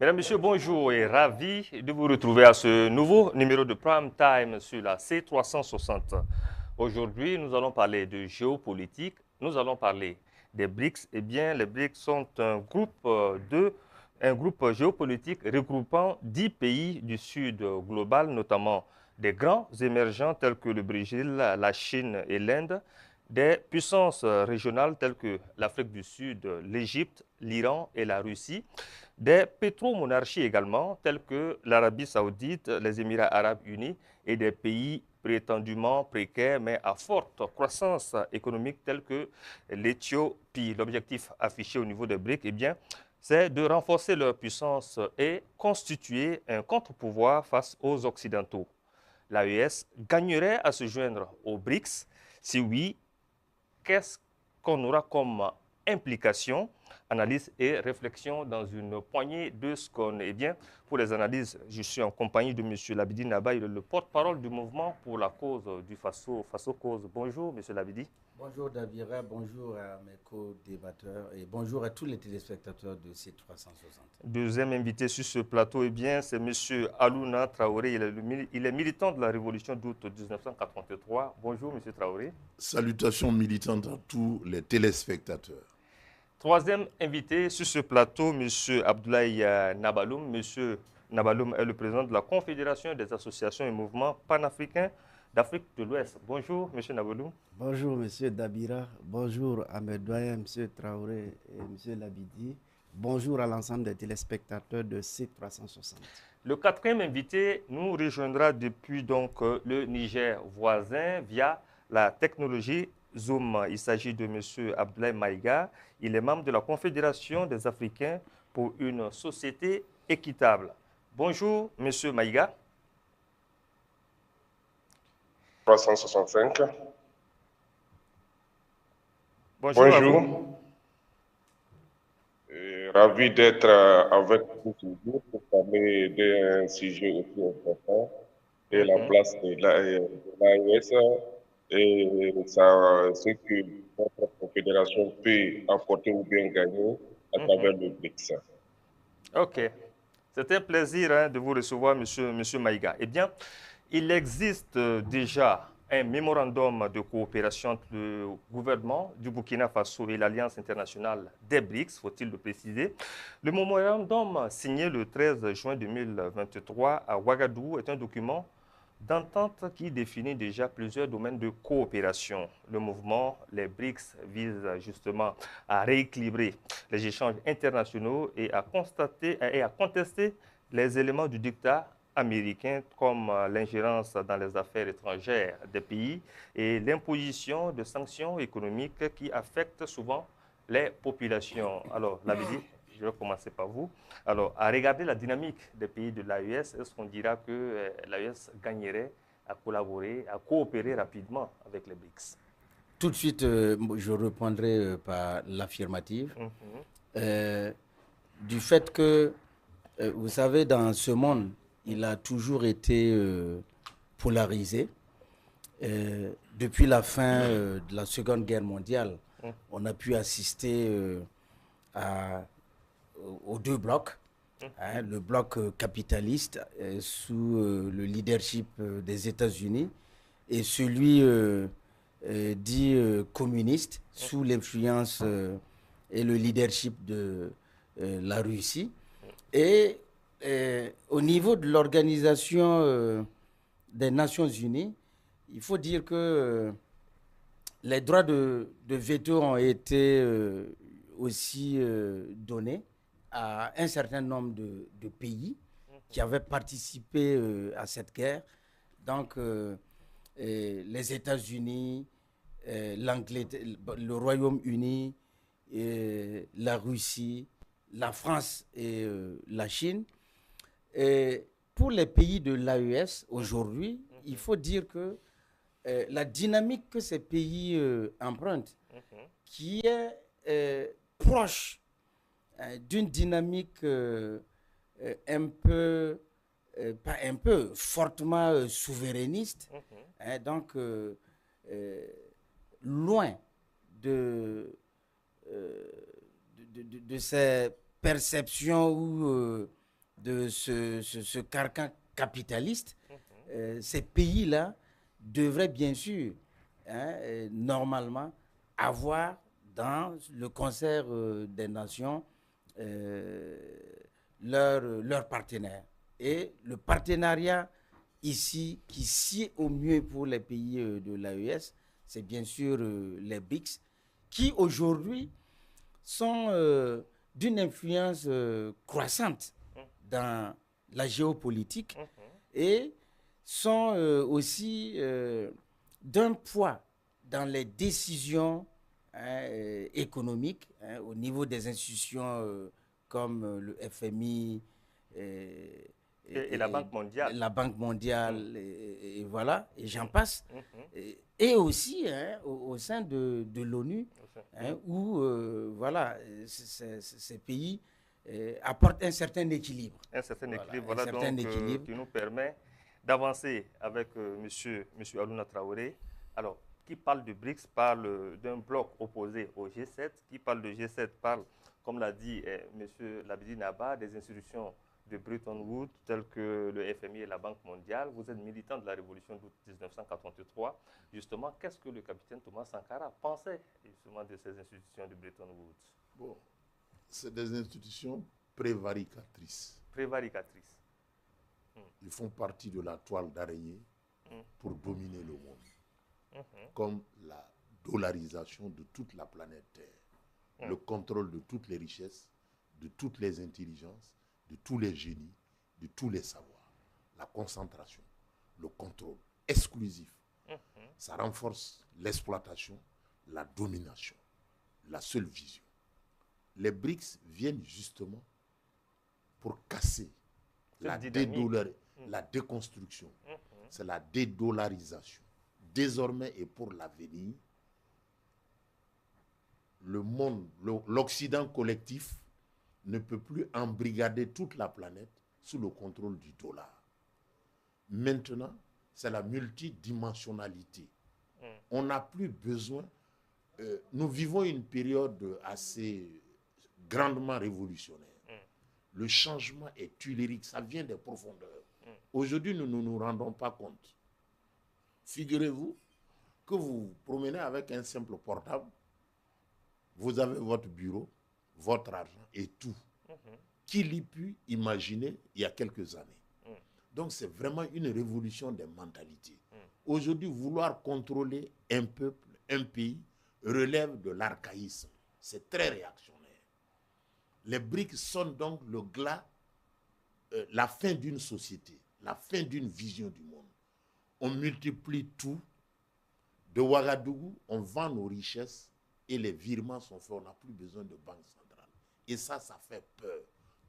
Mesdames, Messieurs, bonjour et ravi de vous retrouver à ce nouveau numéro de Prime Time sur la C360. Aujourd'hui, nous allons parler de géopolitique, nous allons parler des BRICS. Eh bien, les BRICS sont un groupe géopolitique regroupant 10 pays du sud global, notamment des grands émergents tels que le Brésil, la Chine et l'Inde, des puissances régionales telles que l'Afrique du Sud, l'Égypte, l'Iran et la Russie, des pétromonarchies également, telles que l'Arabie saoudite, les Émirats arabes unis et des pays prétendument précaires mais à forte croissance économique tels que l'Éthiopie. L'objectif affiché au niveau des BRICS, eh bien, c'est de renforcer leur puissance et constituer un contre-pouvoir face aux Occidentaux. L'AES gagnerait à se joindre aux BRICS? Si oui, qu'est-ce qu'on aura comme implication, analyse et réflexion dans une poignée de secondes. Eh bien, pour les analyses, je suis en compagnie de M. Labidi Naba, il est le porte-parole du mouvement pour la cause du Faso Cause. Bonjour, M. Labidi. Bonjour Davira, bonjour à mes co-débatteurs et bonjour à tous les téléspectateurs de C360. Deuxième invité sur ce plateau, eh bien, c'est M. Alouna Traoré. Il est militant de la Révolution d'août 1983. Bonjour, M. Traoré. Salutations militantes à tous les téléspectateurs. Troisième invité sur ce plateau, M. Abdoulaye Nabaloum. M. Nabaloum est le président de la Confédération des associations et mouvements panafricains d'Afrique de l'Ouest. Bonjour, M. Nabaloum. Bonjour, M. Dabira. Bonjour à mes doyens, M. Traoré et M. Labidi. Bonjour à l'ensemble des téléspectateurs de C360. Le quatrième invité nous rejoindra depuis donc le Niger voisin via la technologie Zoom. Il s'agit de M. Abdoulaye Maïga. Il est membre de la Confédération des Africains pour une société équitable. Bonjour, M. Maïga. 365. Bonjour à vous. Bonjour. Ravi d'être avec vous toujours pour parler d'un sujet aussi important et la place de l'AES et ce que notre confédération peut apporter ou bien gagner à travers le BRICS. OK. C'est un plaisir de vous recevoir, monsieur Maïga. Eh bien, il existe déjà un mémorandum de coopération entre le gouvernement du Burkina Faso et l'Alliance internationale des BRICS, faut-il le préciser. Le mémorandum signé le 13 juin 2023 à Ouagadougou est un document d'entente qui définit déjà plusieurs domaines de coopération. Le mouvement, les BRICS, vise justement à rééquilibrer les échanges internationaux et à contester les éléments du dictat américain comme l'ingérence dans les affaires étrangères des pays et l'imposition de sanctions économiques qui affectent souvent les populations. Alors, Labidi, je vais commencer par vous. Alors, à regarder la dynamique des pays de l'AES, est-ce qu'on dira que l'AES gagnerait à collaborer, à coopérer rapidement avec les BRICS? Tout de suite, je répondrai par l'affirmative. Du fait que, vous savez, dans ce monde, il a toujours été polarisé. Depuis la fin de la Seconde Guerre mondiale, on a pu assister aux deux blocs. Le bloc capitaliste sous le leadership des États-Unis et celui dit communiste sous l'influence et le leadership de la Russie. Et au niveau de l'Organisation des Nations Unies, il faut dire que les droits de veto ont été aussi donnés à un certain nombre de pays qui avaient participé à cette guerre. Donc, les États-Unis, le Royaume-Uni, la Russie, la France et la Chine. Et pour les pays de l'AES, aujourd'hui, il faut dire que la dynamique que ces pays empruntent, qui est proche d'une dynamique un peu, pas un peu, fortement souverainiste, donc loin de ces perceptions où de ce carcan capitaliste, ces pays-là devraient bien sûr, normalement, avoir dans le concert des nations leurs partenaires. Et le partenariat ici qui sied au mieux pour les pays de l'AES, c'est bien sûr les BRICS, qui aujourd'hui sont d'une influence croissante dans la géopolitique et sont aussi d'un poids dans les décisions économiques au niveau des institutions comme le FMI et la Banque mondiale. La Banque mondiale, et voilà, et j'en passe. Et aussi au sein de l'ONU, où voilà, ces pays apportent un certain équilibre. Un certain équilibre, voilà, donc, qui nous permet d'avancer avec monsieur Aliouna Traoré. Alors, qui parle de BRICS parle d'un bloc opposé au G7. Qui parle de G7 parle, comme l'a dit monsieur Labidi Naba, des institutions de Bretton Woods, telles que le FMI et la Banque mondiale. Vous êtes militant de la révolution d'août 1983. Justement, qu'est-ce que le capitaine Thomas Sankara pensait justement de ces institutions de Bretton Woods? Bon, c'est des institutions prévaricatrices. Prévaricatrices. Ils font partie de la toile d'araignée pour dominer le monde. Comme la dollarisation de toute la planète Terre, le contrôle de toutes les richesses, de toutes les intelligences, de tous les génies, de tous les savoirs, la concentration, le contrôle exclusif. Ça renforce l'exploitation, la domination, la seule vision. Les BRICS viennent justement pour casser la déconstruction, c'est la dédollarisation. Désormais et pour l'avenir, le monde, l'Occident collectif ne peut plus embrigader toute la planète sous le contrôle du dollar. Maintenant, c'est la multidimensionnalité. On n'a plus besoin... nous vivons une période assez grandement révolutionnaire. Le changement est tuilérique, ça vient des profondeurs. Aujourd'hui, nous ne nous rendons pas compte. Figurez-vous que vous vous promenez avec un simple portable, vous avez votre bureau, votre argent et tout. Qui l'eût pu imaginer il y a quelques années? Donc c'est vraiment une révolution des mentalités. Aujourd'hui, vouloir contrôler un peuple, un pays, relève de l'archaïsme. C'est très réactionnaire. Les BRICS sont donc le glas, la fin d'une société, la fin d'une vision du monde. On multiplie tout. De Ouagadougou, on vend nos richesses et les virements sont faits. On n'a plus besoin de banque centrale. Et ça fait peur.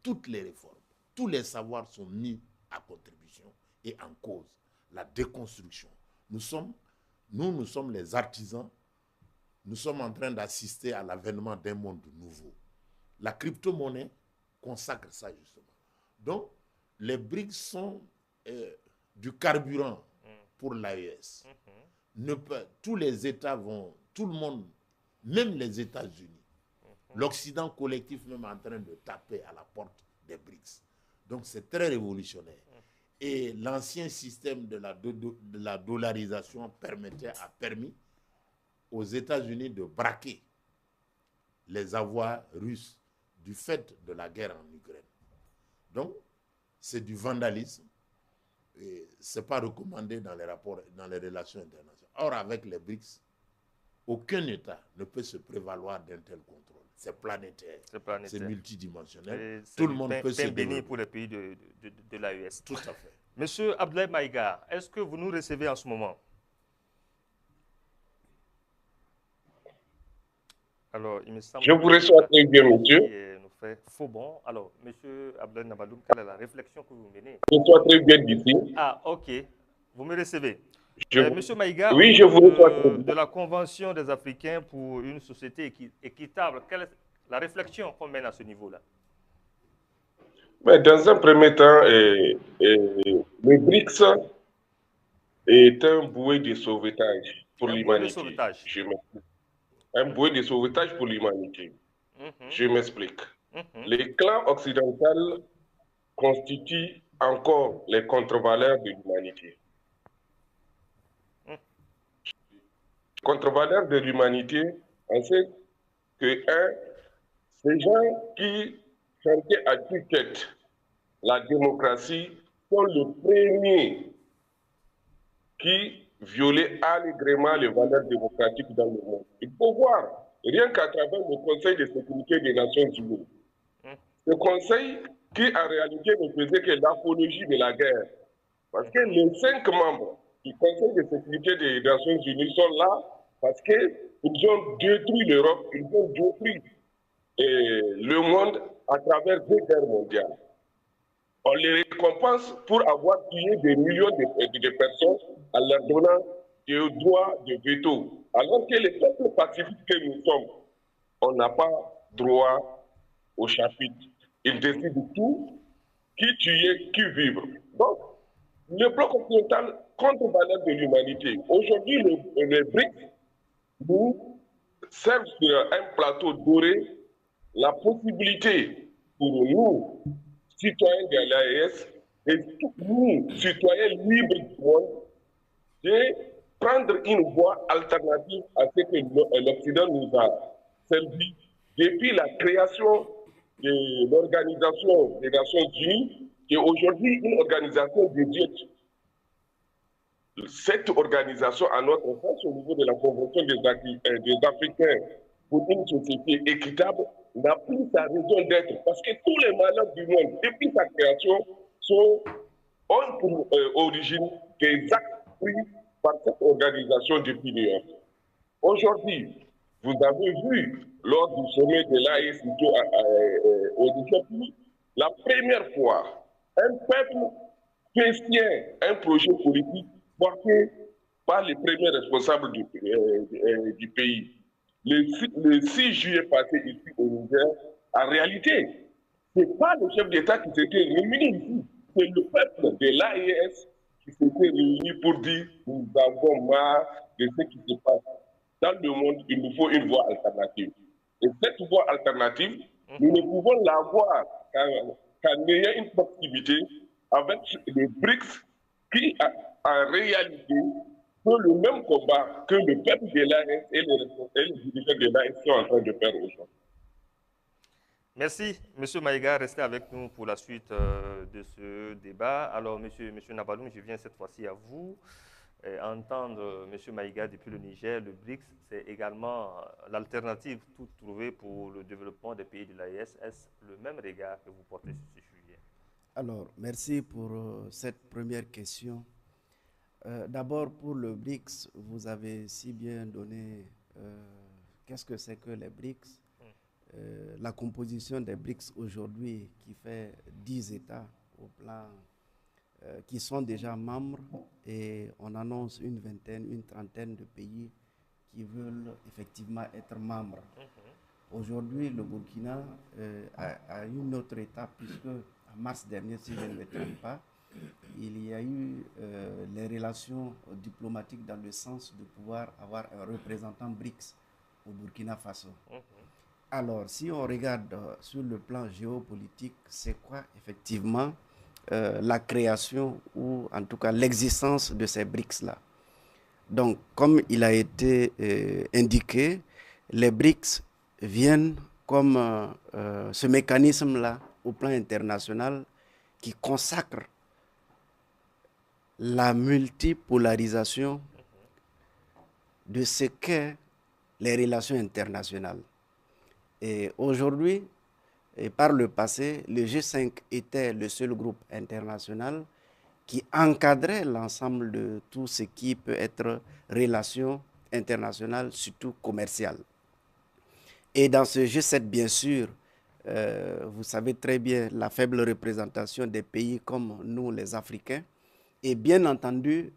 Toutes les réformes, tous les savoirs sont mis à contribution et en cause. La déconstruction. Nous sommes les artisans. Nous sommes en train d'assister à l'avènement d'un monde nouveau. La crypto-monnaie consacre ça justement. Donc, les BRICS sont du carburant pour l'AES. Tous les États vont, tout le monde, même les États-Unis, l'Occident collectif même en train de taper à la porte des BRICS. Donc, c'est très révolutionnaire. Et l'ancien système de la dollarisation a permis aux États-Unis de braquer les avoirs russes du fait de la guerre en Ukraine. Donc, c'est du vandalisme et ce n'est pas recommandé dans les rapports, dans les relations internationales. Or, avec les BRICS, aucun État ne peut se prévaloir d'un tel contrôle. C'est planétaire, c'est multidimensionnel. Tout le monde peut se béni pour les pays de l'AES. Tout à fait. Monsieur Abdoulaye Maïga, est-ce que vous nous recevez en ce moment? Alors, il me semble je vous reçois très bien, monsieur. Nous fait faux bon. Alors, monsieur Abdoulaye Nabadoum, quelle est la réflexion que vous menez? Je reçois très bien d'ici. Ah, ok. Vous me recevez. Monsieur Maïga, oui, je vous reçois de la Convention des Africains pour une société équitable, quelle est la réflexion qu'on mène à ce niveau-là? Mais dans un premier temps, le BRICS est un bouée de sauvetage pour l'humanité. Un bouée de sauvetage pour l'humanité. Je m'explique. Les clans occidentaux constituent encore les contre-valeurs de l'humanité. Contre-valeurs de l'humanité, on sait que, ces gens qui chantaient à tue-tête la démocratie sont les premiers qui violaient allègrement les valeurs démocratiques dans le monde. Il faut voir, rien qu'à travers le Conseil de sécurité des Nations Unies, ce conseil qui en réalité ne faisait que l'apologie de la guerre. Parce que les 5 membres du Conseil de sécurité des Nations Unies sont là parce qu'ils ont détruit l'Europe, ils ont détruit le monde à travers 2 guerres mondiales. On les récompense pour avoir tué des millions de personnes en leur donnant des droits de veto. Alors que les peuples pacifiques que nous sommes, on n'a pas droit au chapitre. Ils décident de tout, qui tuer, qui vivre. Donc, le bloc occidental contre-valeur de l'humanité. Aujourd'hui, les BRICS nous servent sur un plateau doré la possibilité pour nous, citoyens de l'AES, et tous nous, citoyens libres du monde, de prendre une voie alternative à ce que l'Occident nous a servi depuis la création de l'Organisation des Nations Unies, qui est aujourd'hui une organisation dédiée. Cette organisation, à notre sens, au niveau de la Convention des Africains pour une société équitable, n'a plus sa raison d'être. Parce que tous les malheurs du monde, depuis sa création, ont pour origine des actes pris par cette organisation depuis l'Union. Aujourd'hui, vous avez vu, lors du sommet de l'AES au Éthiopie, la première fois, un peuple soutient un projet politique porté par les premiers responsables du pays. Le 6 juillet passé ici au Niger, en réalité, ce n'est pas le chef d'État qui s'était réuni ici, c'est le peuple de l'AES qui s'était réuni pour dire nous avons marre de ce qui se passe. Dans le monde, il nous faut une voie alternative. Et cette voie alternative, nous ne pouvons l'avoir qu'en ayant une proximité avec les BRICS qui, en réalité, font le même combat que le peuple de l'AES et les dirigeants de l'AES sont en train de faire aujourd'hui. Merci, M. Maïga. Restez avec nous pour la suite de ce débat. Alors, M. Nabaloum, je viens cette fois-ci à vous. Entendre M. Maïga depuis le Niger, le BRICS, c'est également l'alternative toute trouvée pour le développement des pays de l'AES. Est-ce le même regard que vous portez sur ce sujet? Alors, merci pour cette première question. D'abord, pour le BRICS, vous avez si bien donné qu'est-ce que c'est que les BRICS. La composition des BRICS aujourd'hui, qui fait 10 États au plan, qui sont déjà membres, et on annonce une vingtaine, une trentaine de pays qui veulent effectivement être membres. Aujourd'hui, le Burkina a une autre étape, puisque en mars dernier, si je ne me trompe pas, il y a eu les relations diplomatiques dans le sens de pouvoir avoir un représentant BRICS au Burkina Faso. Alors, si on regarde sur le plan géopolitique, c'est quoi effectivement la création ou en tout cas l'existence de ces BRICS-là? Donc, comme il a été indiqué, les BRICS viennent comme ce mécanisme-là au plan international qui consacre la multipolarisation de ce qu'est les relations internationales. Et aujourd'hui, et par le passé, le G5 était le seul groupe international qui encadrait l'ensemble de tout ce qui peut être relations internationales, surtout commerciales. Et dans ce G7, bien sûr, vous savez très bien la faible représentation des pays comme nous, les Africains, et bien entendu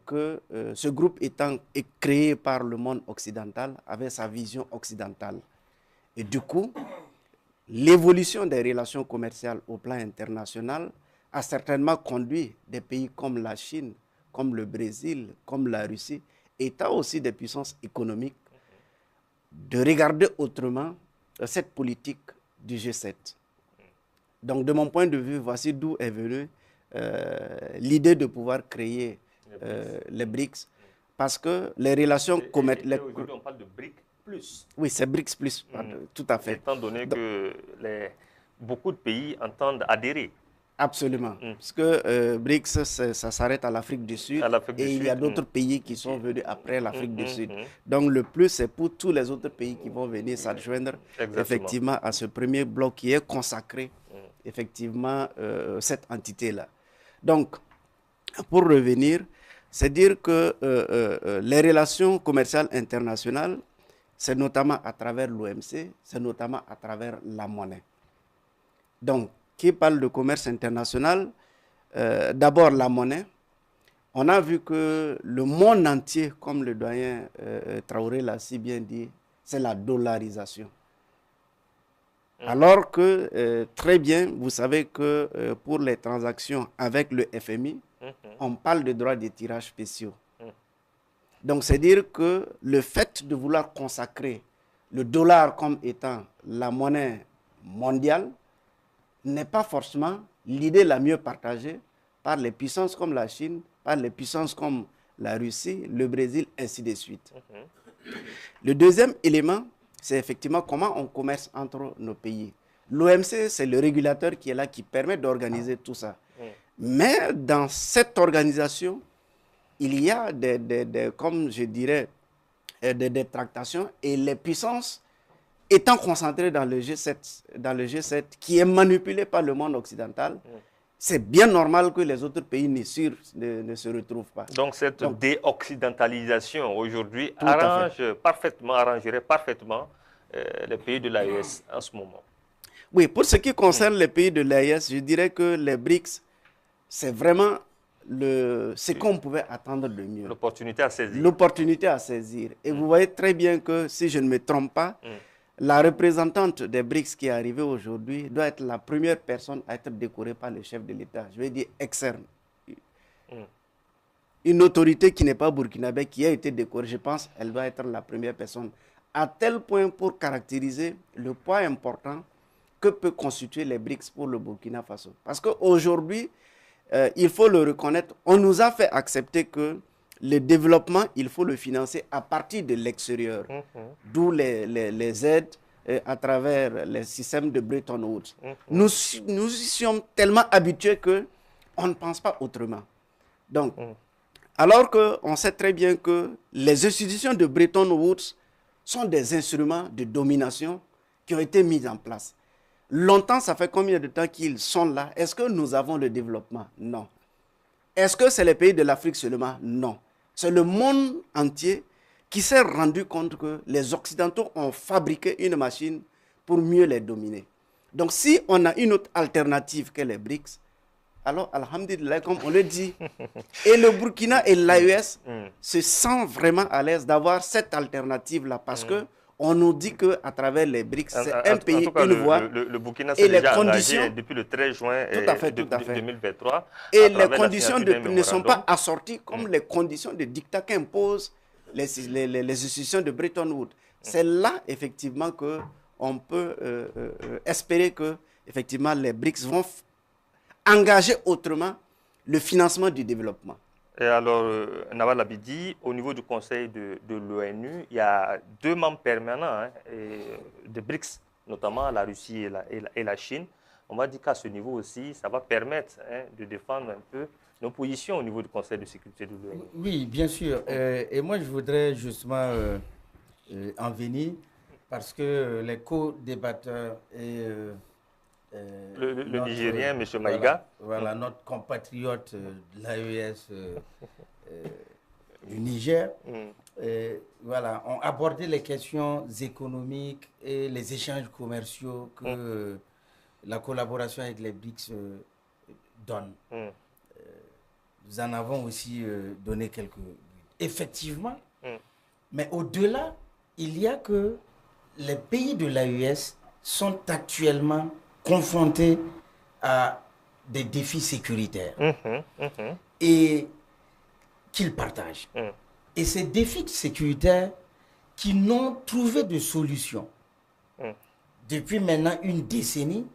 que ce groupe étant créé par le monde occidental, avait sa vision occidentale. Et du coup, l'évolution des relations commerciales au plan international a certainement conduit des pays comme la Chine, comme le Brésil, comme la Russie, étant aussi des puissances économiques, de regarder autrement cette politique du G7. Donc, de mon point de vue, voici d'où est venue l'idée de pouvoir créer les BRICS. Parce que les relations commerciales... Aujourd'hui, on parle de BRICS plus. Oui, c'est BRICS plus, tout à fait. Étant donné que beaucoup de pays entendent adhérer. Absolument. Parce que BRICS, ça s'arrête à l'Afrique du Sud. Et il y a d'autres pays qui sont venus après l'Afrique du Sud. Donc le plus, c'est pour tous les autres pays qui vont venir s'adjoindre effectivement à ce premier bloc qui est consacré effectivement cette entité-là. Donc, pour revenir, c'est dire que les relations commerciales internationales, c'est notamment à travers l'OMC, c'est notamment à travers la monnaie. Donc, qui parle de commerce international, d'abord la monnaie. On a vu que le monde entier, comme le doyen Traoré l'a si bien dit, c'est la dollarisation. Alors que, très bien, vous savez que pour les transactions avec le FMI, on parle de droits de tirage spéciaux. Donc, c'est dire que le fait de vouloir consacrer le dollar comme étant la monnaie mondiale n'est pas forcément l'idée la mieux partagée par les puissances comme la Chine, par les puissances comme la Russie, le Brésil, ainsi de suite. Le deuxième élément, c'est effectivement comment on commerce entre nos pays. L'OMC, c'est le régulateur qui est là, qui permet d'organiser tout ça. Mais dans cette organisation, il y a comme je dirais, des tractations et les puissances étant concentrées dans le G7, qui est manipulé par le monde occidental, c'est bien normal que les autres pays ne se retrouvent pas. Donc cette déoccidentalisation aujourd'hui arrangerait parfaitement les pays de l'AES en ce moment. Oui, pour ce qui concerne les pays de l'AES, je dirais que les BRICS, c'est vraiment ce qu'on pouvait attendre de mieux. L'opportunité à saisir. L'opportunité à saisir. Et vous voyez très bien que, si je ne me trompe pas, la représentante des BRICS qui est arrivée aujourd'hui doit être la première personne à être décorée par le chef de l'État. Je vais dire externe. Une autorité qui n'est pas burkinabé, qui a été décorée, je pense, elle doit être la première personne. À tel point pour caractériser le poids important que peut constituer les BRICS pour le Burkina Faso. Parce qu'aujourd'hui, il faut le reconnaître, on nous a fait accepter que le développement, il faut le financer à partir de l'extérieur. D'où les aides à travers les systèmes de Bretton Woods. Nous y sommes tellement habitués qu'on ne pense pas autrement. Donc, alors qu'on sait très bien que les institutions de Bretton Woods sont des instruments de domination qui ont été mis en place. Longtemps, ça fait combien de temps qu'ils sont là? Est-ce que nous avons le développement? Non. Est-ce que c'est les pays de l'Afrique seulement? Non. C'est le monde entier qui s'est rendu compte que les Occidentaux ont fabriqué une machine pour mieux les dominer. Donc, si on a une autre alternative que les BRICS, alors, alhamdulillah, comme on le dit, et le Burkina et l'AES se sentent vraiment à l'aise d'avoir cette alternative-là parce que on nous dit qu'à travers les BRICS, c'est un pays, une voie. Le Burkina s'est déjà engagé depuis le 13 juin 2023. Et les conditions ne sont pas assorties comme les conditions de dictat qu'imposent les institutions de Bretton Woods. C'est là, effectivement, qu'on peut espérer que effectivement, les BRICS vont engager autrement le financement du développement. Et alors, Nawal Abidi, au niveau du Conseil de l'ONU, il y a 2 membres permanents de BRICS, notamment la Russie et la Chine. On va dire qu'à ce niveau aussi, ça va permettre de défendre un peu nos positions au niveau du Conseil de sécurité de l'ONU. Oui, bien sûr. Et moi, je voudrais justement en venir parce que les co-débatteurs et... le Nigérien, M. Maïga. Voilà, notre compatriote de l'AES du Niger, voilà, ont abordé les questions économiques et les échanges commerciaux que la collaboration avec les BRICS donne. Nous en avons aussi donné quelques... Effectivement, mais au-delà, il y a que les pays de l'AES sont actuellement confrontés à des défis sécuritaires et qu'ils partagent. Et ces défis sécuritaires qui n'ont trouvé de solution depuis maintenant une décennie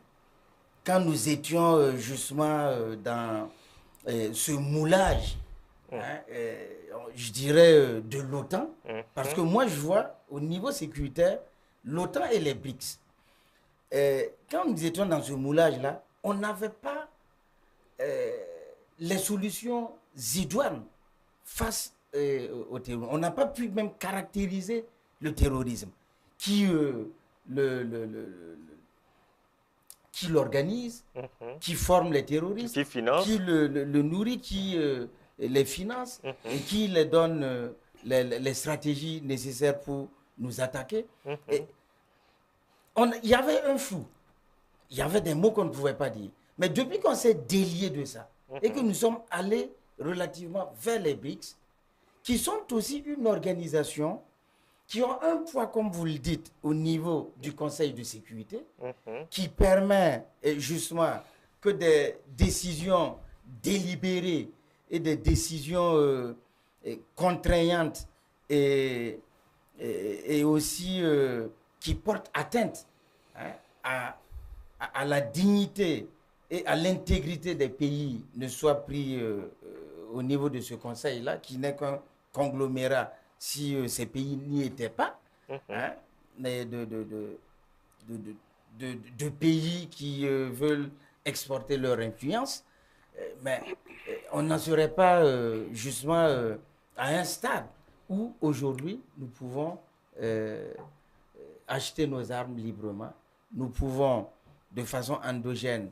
quand nous étions justement dans ce moulage, hein, je dirais, de l'OTAN, parce que moi, je vois, au niveau sécuritaire, l'OTAN et les BRICS, quand nous étions dans ce moulage-là, on n'avait pas les solutions idoines face au terrorisme. On n'a pas pu même caractériser le terrorisme. Qui l'organise, qui forme les terroristes, qui finance, qui le nourrit, qui les finance et qui les donne les stratégies nécessaires pour nous attaquer. Et il y avait un flou. Il y avait des mots qu'on ne pouvait pas dire. Mais depuis qu'on s'est délié de ça et que nous sommes allés relativement vers les BRICS, qui sont aussi une organisation qui ont un poids, comme vous le dites, au niveau du Conseil de sécurité, qui permet justement que des décisions délibérées et des décisions contraignantes et aussi qui portent atteinte, hein, à la dignité et à l'intégrité des pays ne soient pris au niveau de ce conseil-là, qui n'est qu'un conglomérat si ces pays n'y étaient pas, hein, mais de pays qui veulent exporter leur influence, mais on n'en serait pas justement à un stade où aujourd'hui nous pouvons acheter nos armes librement, nous pouvons de façon endogène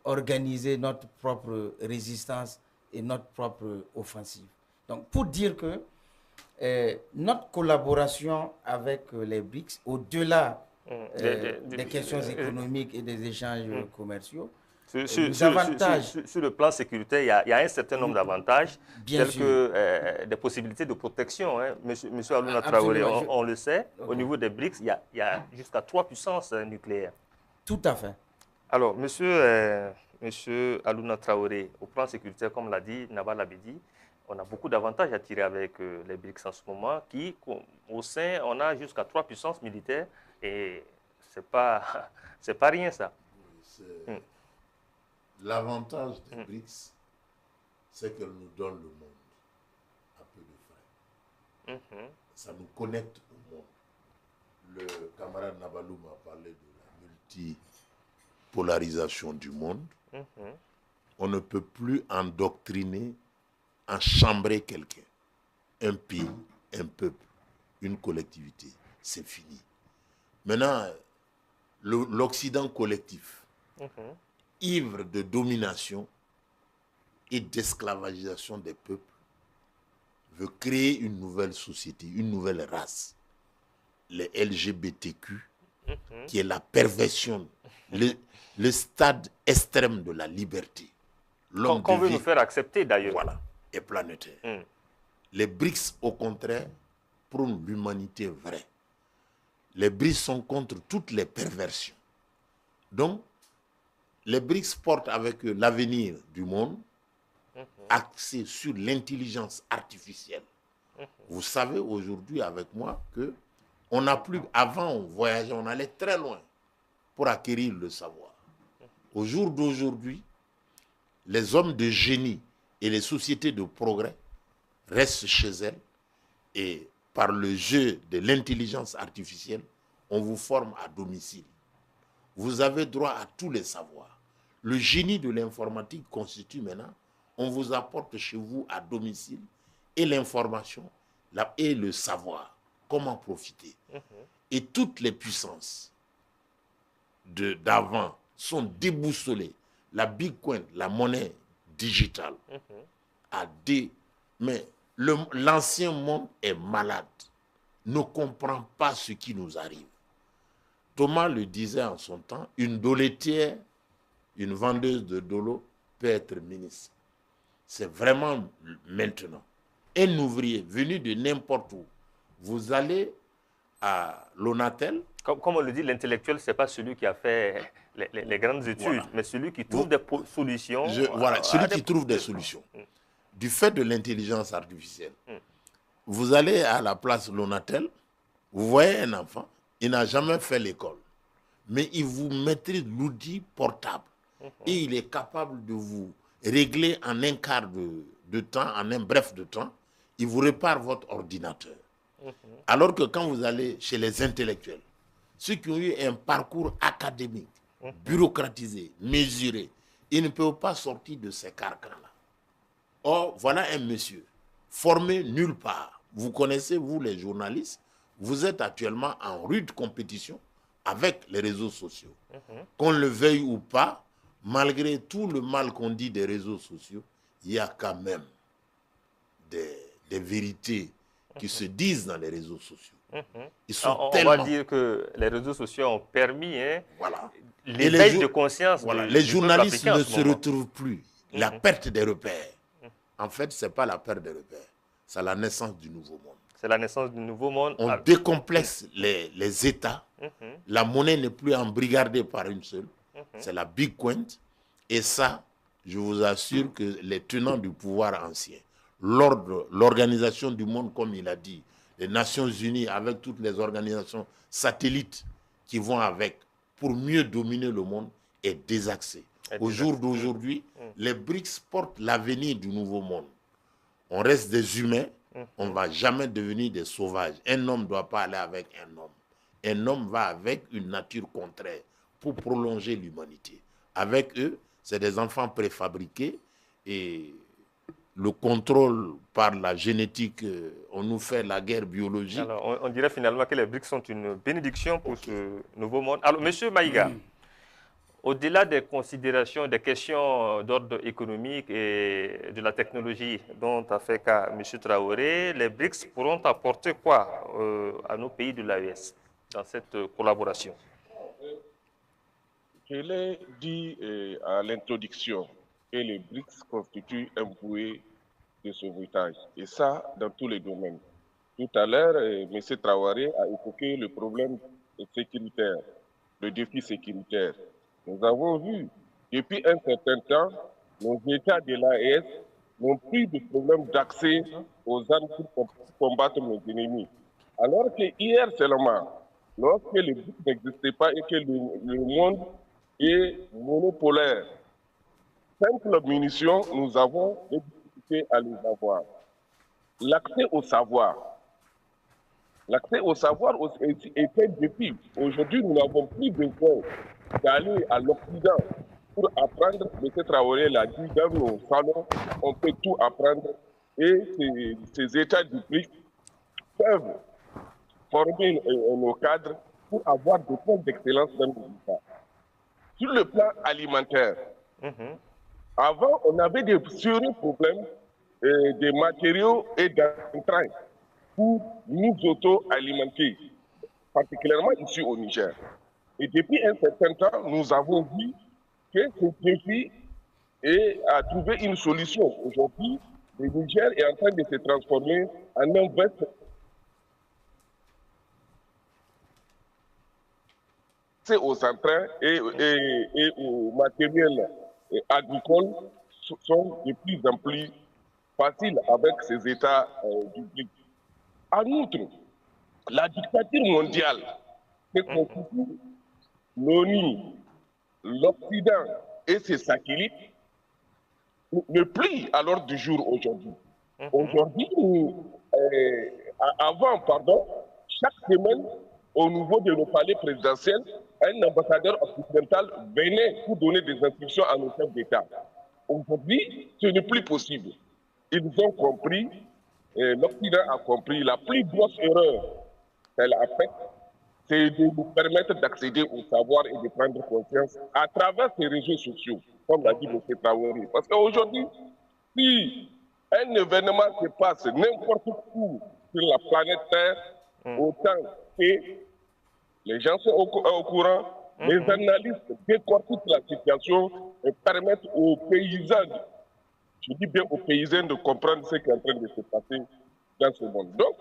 organiser notre propre résistance et notre propre offensive. Donc pour dire que notre collaboration avec les BRICS, au-delà des questions économiques et des échanges commerciaux, sur le plan sécuritaire, il y a un certain nombre d'avantages, tels que des possibilités de protection. Hein. Monsieur Alouna Traoré, on le sait, au niveau des BRICS, il y a jusqu'à 3 puissances nucléaires. Tout à fait. Alors, monsieur Alouna Traoré, au plan sécuritaire, comme l'a dit Nabal Abedi, on a beaucoup d'avantages à tirer avec les BRICS en ce moment, qui, au sein, on a jusqu'à 3 puissances militaires, et c'est pas rien, ça. L'avantage des BRICS, c'est qu'elle nous donne le monde à peu de frais. Ça nous connecte au monde. Le camarade Nabalou m'a parlé de la multipolarisation du monde. On ne peut plus endoctriner, enchambrer quelqu'un. Un pays, un peuple, une collectivité. C'est fini. Maintenant, l'Occident collectif, ivre de domination et d'esclavagisation des peuples, veut créer une nouvelle société, une nouvelle race, les LGBTQ, qui est la perversion, le stade extrême de la liberté. Qu'on veut nous faire accepter d'ailleurs. Voilà, et planétaire. Les BRICS, au contraire, prônent l'humanité vraie. Les BRICS sont contre toutes les perversions. Donc, les BRICS portent avec eux l'avenir du monde, axé sur l'intelligence artificielle. Vous savez aujourd'hui avec moi que on n'a plus, avant on voyageait, on allait très loin pour acquérir le savoir. Au jour d'aujourd'hui, les hommes de génie et les sociétés de progrès restent chez elles et par le jeu de l'intelligence artificielle, on vous forme à domicile. Vous avez droit à tous les savoirs. Le génie de l'informatique constitue maintenant, on vous apporte chez vous à domicile et l'information et le savoir. Comment profiter. Et toutes les puissances d'avant sont déboussolées. La Bitcoin, la monnaie digitale, mais l'ancien monde est malade, ne comprend pas ce qui nous arrive. Thomas le disait en son temps, une dolettière, une vendeuse de dolo peut être ministre. C'est vraiment maintenant. Un ouvrier venu de n'importe où, vous allez à l'Onatel. Comme on le dit, l'intellectuel, ce n'est pas celui qui a fait les grandes études, voilà, mais celui qui trouve des solutions. Voilà, celui qui trouve des solutions. Du fait de l'intelligence artificielle, vous allez à la place L'Onatel, vous voyez un enfant, il n'a jamais fait l'école, mais il vous maîtrise l'outil portable. Et il est capable de vous régler en un quart de temps, en un bref de temps, il vous répare votre ordinateur. Alors que quand vous allez chez les intellectuels, ceux qui ont eu un parcours académique, bureaucratisé, mesuré, ils ne peuvent pas sortir de ces carcans-là. Or, voilà un monsieur formé nulle part. Vous connaissez, vous les journalistes, vous êtes actuellement en rude compétition avec les réseaux sociaux. Qu'on le veuille ou pas, malgré tout le mal qu'on dit des réseaux sociaux, il y a quand même des vérités qui se disent dans les réseaux sociaux. Ils sont On tellement... va dire que les réseaux sociaux ont permis Voilà. l'éveil de conscience. Voilà. Du Les peuple journalistes africain en ne ce se moment. retrouvent plus. La perte des repères. En fait, ce n'est pas la perte des repères. C'est la naissance du nouveau monde. C'est la naissance du nouveau monde. On décomplexe les États. La monnaie n'est plus embrigardée par une seule. C'est la big quint. Et ça, je vous assure que les tenants du pouvoir ancien, l'ordre, l'organisation du monde, comme il a dit, les Nations Unies avec toutes les organisations satellites qui vont avec pour mieux dominer le monde, est désaxé. Au jour d'aujourd'hui, les BRICS portent l'avenir du nouveau monde. On reste des humains, on ne va jamais devenir des sauvages. Un homme ne doit pas aller avec un homme. Un homme va avec une nature contraire pour prolonger l'humanité. Avec eux, c'est des enfants préfabriqués et le contrôle par la génétique, on nous fait la guerre biologique. Alors, on dirait finalement que les BRICS sont une bénédiction pour ce nouveau monde. Alors, M. Maïga, au-delà des considérations, des questions d'ordre économique et de la technologie dont a fait cas M. Traoré, les BRICS pourront apporter quoi à nos pays de l'AES dans cette collaboration? Je l'ai dit à l'introduction que les BRICS constituent un bouée de sauvetage, et ça dans tous les domaines. Tout à l'heure, M. Traoré a évoqué le problème sécuritaire, le défi sécuritaire. Nous avons vu, depuis un certain temps, nos États de l'AES n'ont plus de problème d'accès aux armes pour combattre nos ennemis. Alors que hier seulement, lorsque les BRICS n'existaient pas et que le monde est monopolaire, simple munitions, nous avons des difficultés à les avoir. L'accès au savoir. L'accès au savoir est un défi. Aujourd'hui, nous n'avons plus besoin d'aller à l'Occident pour apprendre. M. Traoré l'a dit, dans nos salons, on peut tout apprendre. Et ces États du BRICS peuvent former nos cadres pour avoir des points d'excellence dans nos États. Sur le plan alimentaire, avant, on avait des sérieux problèmes des matériaux et d'entrain pour nous auto-alimenter, particulièrement ici au Niger. Et depuis un certain temps, nous avons vu que ce défi a trouvé une solution. Aujourd'hui, le Niger est en train de se transformer en un veste aux entrains et aux matériels agricoles sont de plus en plus faciles avec ces États du BRICS. En outre, la dictature mondiale que constitue l'ONU, l'Occident et ses satellites ne plient à l'ordre du jour aujourd'hui. Aujourd'hui, chaque semaine, au niveau de nos palais présidentiels, un ambassadeur occidental venait pour donner des instructions à nos chefs d'État. Aujourd'hui, ce n'est plus possible. Ils ont compris, l'Occident a compris, la plus grosse erreur qu'elle a faite, c'est de nous permettre d'accéder au savoir et de prendre conscience à travers ces réseaux sociaux, comme l'a dit M. Traoré. Parce qu'aujourd'hui, si un événement se passe n'importe où sur la planète Terre, autant que les gens sont au courant, les analystes décortiquent la situation et permettent aux paysans, je dis bien aux paysans, de comprendre ce qui est en train de se passer dans ce monde. Donc,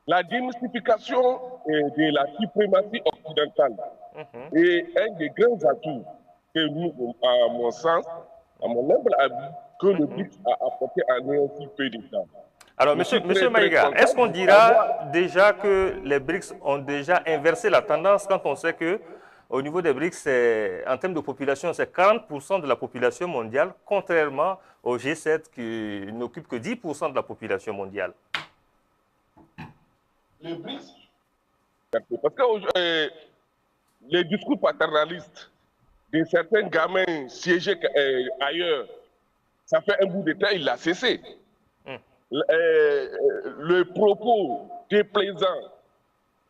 la démystification de la suprématie occidentale est un des grands atouts que nous, à mon sens, à mon humble avis, que le BRICS a apporté à nous aussi peu de temps. Alors, monsieur Maïga, est-ce qu'on dira déjà que les BRICS ont déjà inversé la tendance quand on sait que au niveau des BRICS, en termes de population, c'est 40% de la population mondiale, contrairement au G7 qui n'occupe que 10% de la population mondiale. Les BRICS, parce que les discours paternalistes de certains gamins siégés ailleurs, ça fait un bout de temps, il a cessé. Le propos déplaisant,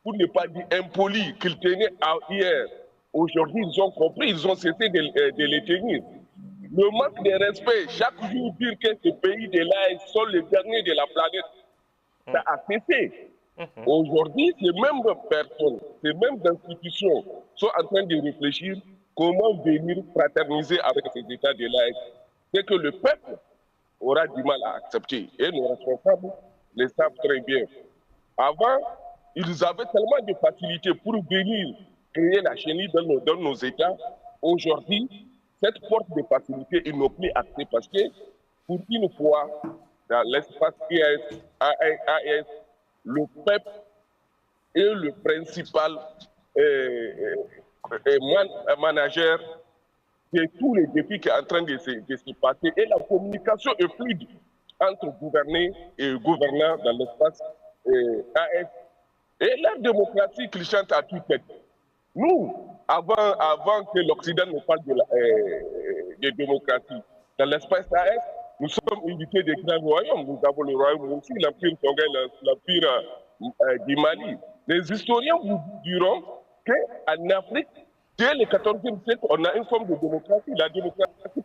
pour ne pas dire impoli, qu'ils tenaient hier, aujourd'hui ils ont compris, ils ont cessé de les tenir. Le manque de respect, chaque jour dire que ces pays de l'AES sont les derniers de la planète, ça a cessé. Aujourd'hui, ces mêmes personnes, ces mêmes institutions sont en train de réfléchir comment venir fraterniser avec ces États de l'AES. C'est que le peuple aura du mal à accepter. Et nos responsables le savent très bien. Avant, ils avaient tellement de facilité pour venir créer la chenille dans nos États. Aujourd'hui, cette porte de facilité, ils n'ont plus accès parce que, pour une fois, dans l'espace AES, le peuple est le principal manager de tous les défis qui sont en train de se passer. Et la communication est fluide entre gouvernés et gouvernants dans l'espace AS. Et la démocratie qu'ils chantent à toute tête. Nous, avant que l'Occident ne parle de démocratie, dans l'espace AS, nous sommes invités des grands royaumes. Nous avons le royaume aussi, l'Empire tongais, l'Empire du Mali. Les historiens vous diront qu'en Afrique, dès le XIVe siècle, on a une forme de démocratie, la démocratie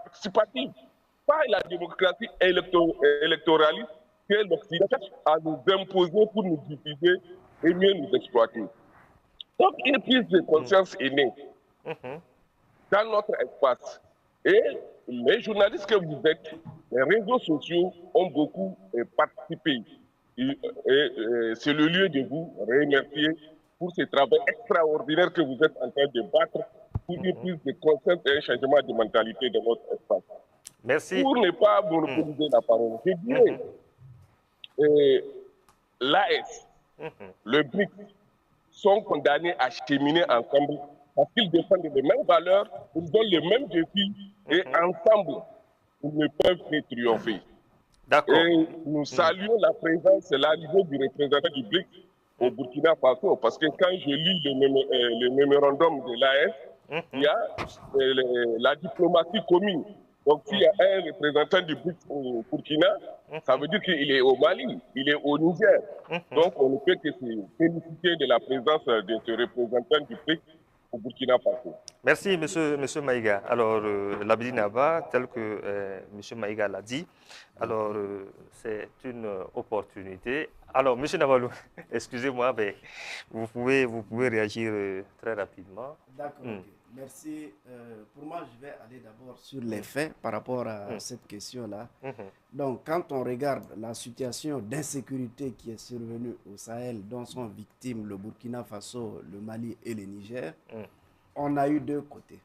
participative, pas la démocratie électoraliste que l'Occident a nous imposé pour nous diviser et mieux nous exploiter. Donc, une prise de conscience est née dans notre espace. Et les journalistes que vous êtes, les réseaux sociaux ont beaucoup participé. C'est le lieu de vous remercier pour ce travail extraordinaire que vous êtes en train de battre pour une prise de conscience et un changement de mentalité dans notre espace. Merci. Pour ne pas monopoliser la parole, je dirais l'AS, le BRICS, sont condamnés à cheminer ensemble parce qu'ils défendent les mêmes valeurs, ils ont les mêmes défis et ensemble, ils ne peuvent que triompher. Et nous saluons la présence et l'arrivée du représentant du BRICS au Burkina Faso parce que quand je lis le mémorandum de l'AS, il y a la diplomatie commune. Donc s'il y a un représentant du BRICS au Burkina, ça veut dire qu'il est au Mali, il est au Niger. Donc on ne peut que se féliciter de la présence de ce représentant du BRICS au Burkina Faso. Merci, monsieur Maïga. Alors, l'Abdi Naba, tel que monsieur Maïga l'a dit, alors c'est une opportunité. Alors, monsieur Nabalou, excusez-moi, mais vous pouvez réagir très rapidement. D'accord, ok. Merci. Pour moi, je vais aller d'abord sur les faits par rapport à cette question-là. Donc, quand on regarde la situation d'insécurité qui est survenue au Sahel, dont sont victimes le Burkina Faso, le Mali et le Niger, on a eu deux côtés.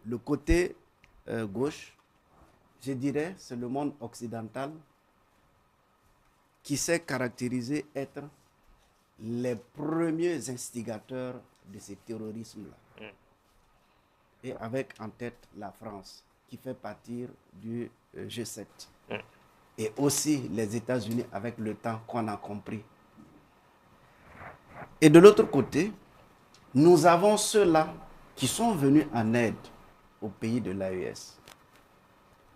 Le côté gauche, je dirais, c'est le monde occidental qui s'est caractérisé être les premiers instigateurs de ce terrorisme-là. Et avec en tête la France, qui fait partie du G7. Et aussi les États-Unis avec le temps qu'on a compris. Et de l'autre côté, nous avons ceux-là qui sont venus en aide aux pays de l'AES.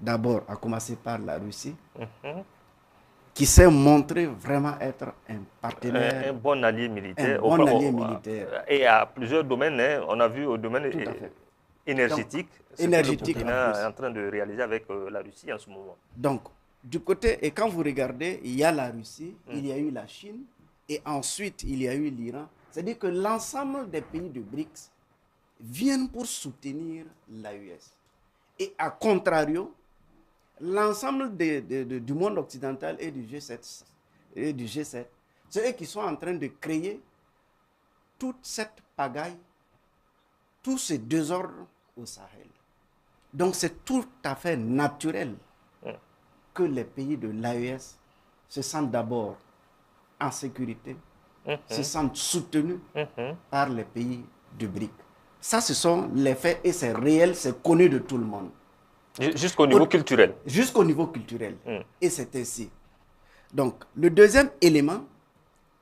D'abord, à commencer par la Russie, qui s'est montré vraiment être un partenaire. Un bon allié militaire. Un bon allié militaire. Et à plusieurs domaines, hein, on a vu au domaine énergétique, ce que le Burkina est en train de réaliser avec la Russie en ce moment. Donc, du côté, et quand vous regardez, il y a la Russie, il y a eu la Chine, et ensuite il y a eu l'Iran. C'est-à-dire que l'ensemble des pays du BRICS viennent pour soutenir l'AES. Et à contrario, l'ensemble du monde occidental et du G7, c'est eux qui sont en train de créer toute cette pagaille, tous ces désordres au Sahel. Donc c'est tout à fait naturel que les pays de l'AES se sentent d'abord en sécurité, se sentent soutenus par les pays du BRIC. Ça, ce sont les faits et c'est réel, c'est connu de tout le monde. Jusqu'au niveau culturel. Jusqu'au niveau culturel. Et c'est ainsi. Donc, le deuxième élément,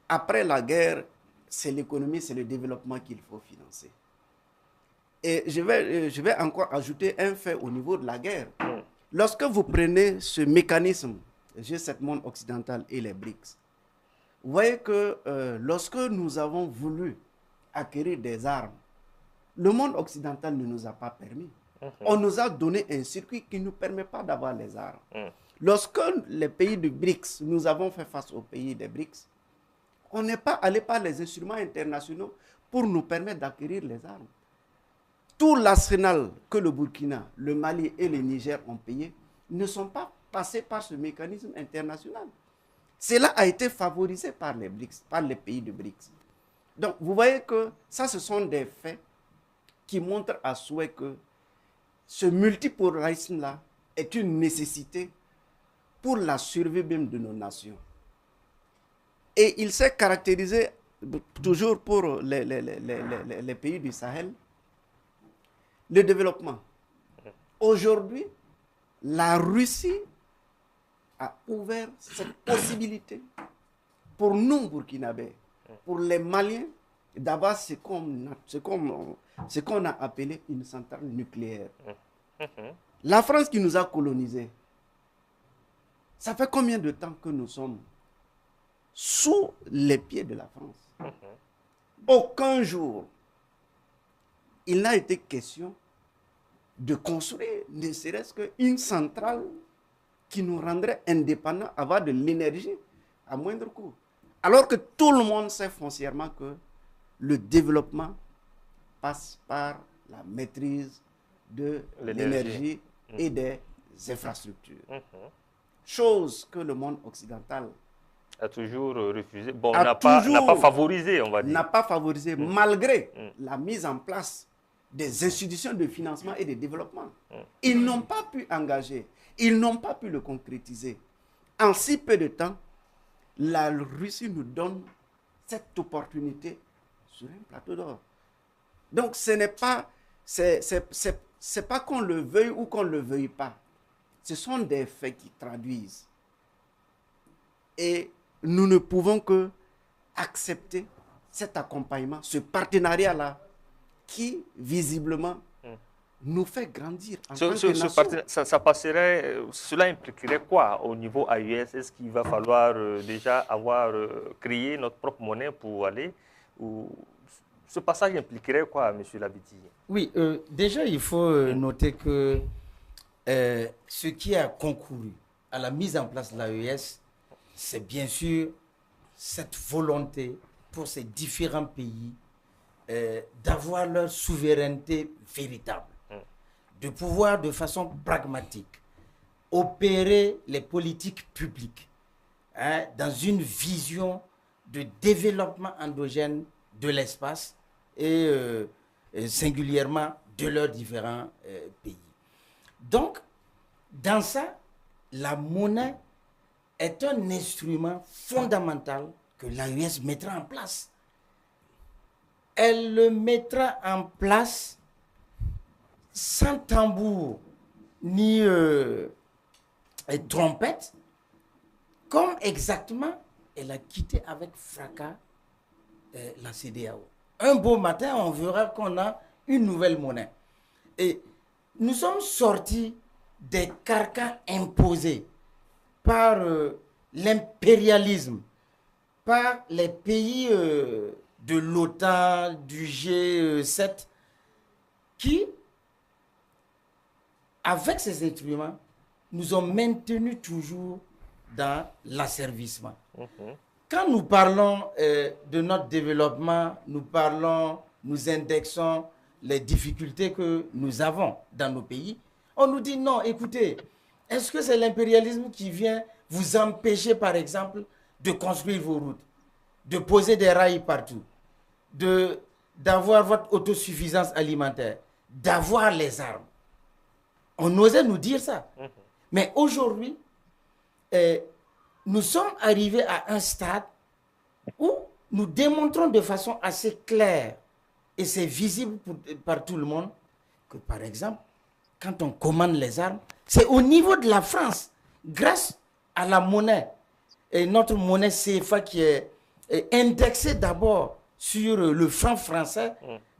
après la guerre, c'est l'économie, c'est le développement qu'il faut financer. Et je vais encore ajouter un fait au niveau de la guerre. Lorsque vous prenez ce mécanisme, G7 monde occidental et les BRICS, vous voyez que lorsque nous avons voulu acquérir des armes, le monde occidental ne nous a pas permis. On nous a donné un circuit qui ne nous permet pas d'avoir les armes. Lorsque les pays du BRICS, nous avons fait face aux pays des BRICS, on n'est pas allé par les instruments internationaux pour nous permettre d'acquérir les armes. Tout l'arsenal que le Burkina, le Mali et le Niger ont payé ne sont pas passés par ce mécanisme international. Cela a été favorisé par les BRICS, par les pays du BRICS. Donc, vous voyez que ça, ce sont des faits qui montrent à souhait que ce multipolarisme-là est une nécessité pour la survie même de nos nations. Et il s'est caractérisé toujours pour les pays du Sahel, le développement. Aujourd'hui, la Russie a ouvert cette possibilité pour nous, Burkinabés, pour les Maliens, d'avoir ce qu'on a appelé une centrale nucléaire. La France qui nous a colonisés, ça fait combien de temps que nous sommes sous les pieds de la France? Aucun jour, il n'a été question de construire ne serait-ce qu'une centrale qui nous rendrait indépendants, avoir de l'énergie à moindre coût. Alors que tout le monde sait foncièrement que le développement passe par la maîtrise de l'énergie et des infrastructures. Chose que le monde occidental a toujours refusé. Bon, n'a pas favorisé, on va dire. N'a pas favorisé, malgré la mise en place des institutions de financement et de développement. Ils n'ont pas pu engager, ils n'ont pas pu le concrétiser. En si peu de temps, la Russie nous donne cette opportunité sur un plateau d'or. Donc, ce n'est pas, c'est pas qu'on le veuille ou qu'on ne le veuille pas. Ce sont des faits qui traduisent. Et nous ne pouvons que accepter cet accompagnement, ce partenariat-là, qui, visiblement, nous fait grandir en tant que nation. Ça passerait, cela impliquerait quoi au niveau AES? Est-ce qu'il va falloir déjà avoir créé notre propre monnaie pour aller ou ce passage impliquerait quoi, M. Labiti? Oui, déjà, il faut noter que ce qui a concouru à la mise en place de l'AES, c'est bien sûr cette volonté pour ces différents pays d'avoir leur souveraineté véritable, de pouvoir de façon pragmatique opérer les politiques publiques dans une vision de développement endogène de l'espace et singulièrement de leurs différents pays. Donc, dans ça, la monnaie est un instrument fondamental que l'AES mettra en place. Elle le mettra en place sans tambour ni trompette, comme exactement elle a quitté avec fracas la CEDEAO. Un beau matin, on verra qu'on a une nouvelle monnaie. Et nous sommes sortis des carcans imposés par l'impérialisme, par les pays de l'OTAN, du G7, qui, avec ces instruments, nous ont maintenus toujours dans l'asservissement. Quand nous parlons de notre développement, nous indexons les difficultés que nous avons dans nos pays, on nous dit non, écoutez, est-ce que c'est l'impérialisme qui vient vous empêcher, par exemple, de construire vos routes, de poser des rails partout, d'avoir votre autosuffisance alimentaire, d'avoir les armes? On osait nous dire ça. Mais aujourd'hui, nous sommes arrivés à un stade où nous démontrons de façon assez claire et c'est visible par tout le monde, que par exemple, quand on commande les armes, c'est au niveau de la France, grâce à la monnaie, et notre monnaie CFA qui est indexée d'abord sur le franc français